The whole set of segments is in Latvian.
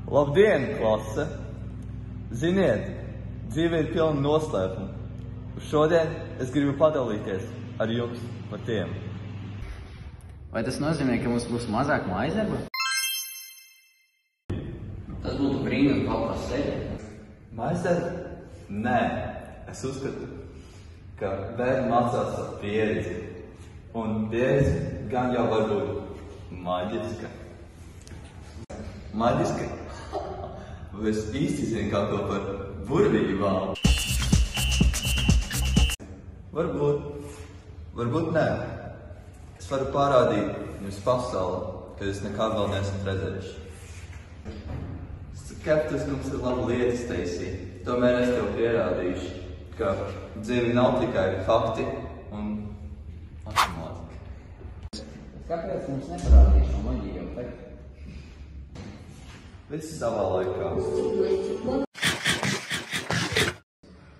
Labdien, klase! Ziniet, dzīve ir pilna noslēpumu. Šodien es gribu padalīties ar jums par tiem. Vai tas nozīmē, ka mums būs mazāk maizeru? Tas būtu brīnumi kaut par sevi. Maizeru? Nē, es uzskatu, ka bērni mācās ar pieredzi. Un pieredzi gan jau var būt maģiska. Maģiska? Vai es īsti zinu kaut ko par burvībām? Varbūt nē. Es varu parādīt jums pasauli, kad es nekad vēl neesmu redzējuši. Skeptiskums ir laba lieta, Stacy. Tomēr es tev pierādīšu, ka dzīve nav tikai fakti un matemātika. Kāpēc mums neparādīs šo maģiju jau tagad? Viss savā laikā.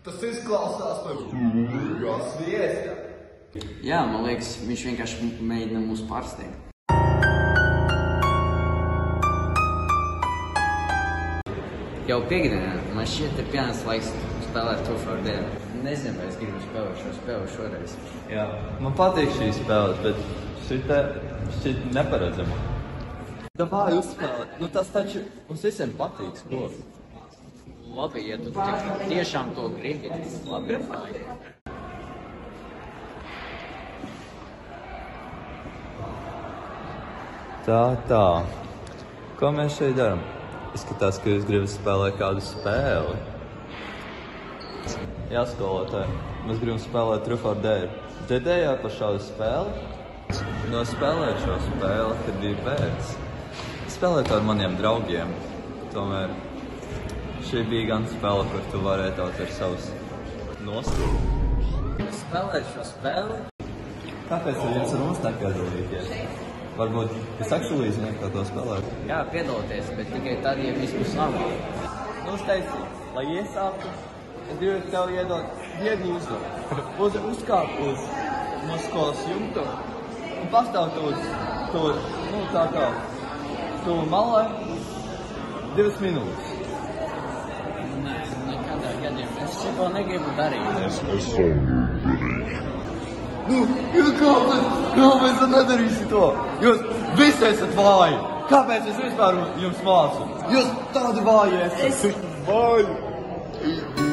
Tas izklausās par burgās viesta. Jā, man liekas, viņš vienkārši mēģina mūs pārsteigt. Jau piekdienā, man šķiet ir pienācis laiks spēlēt Truth or Dare. Nezinu, vai es gribu spēlēt šo spēli šoreiz. Jā, man patīk šī spēle, bet šķiet neparedzama. Davai uzspēlēt, nu tas taču mums visiem patīk spēlēt. Labi, ja tu tiešām to gribi, labi. Tā. Ko mēs šeit darām? Izskatās, ka jūs gribat spēlēt kādu spēli. Jā, skolotāji, mēs gribam spēlēt Truth or Dare. Dzirdējāt par šādu spēli? Nospēlēt šo spēli, kad bija bērns. Spēlēt ar maniem draugiem. Tomēr šī bija gan spēle, kur tu varēji taut ar savus nostūri. Spēlēt šo spēli? Kāpēc ar jums ar mums nepiedalīties? Varbūt es actually zinu, kā to spēlēt. Jā, piedalīties, bet tikai tad, ja viss būs labi. Nu, Stacy, lai iesāktu, es gribu tev iedot vieglu uzdevumu. Uzkāp uz mūsu skolas jumtu un pastāv tur, tu malē 2 minūtes. Nē, nekādā gadījumā. Es šito negribu darīt. Es to nedarīšu. Nu, kāpēc tu nedarīsi to? Jūs visi esat vāji. Kāpēc es vispār jums mācu? Jūs tādi vāji esat. Vāji!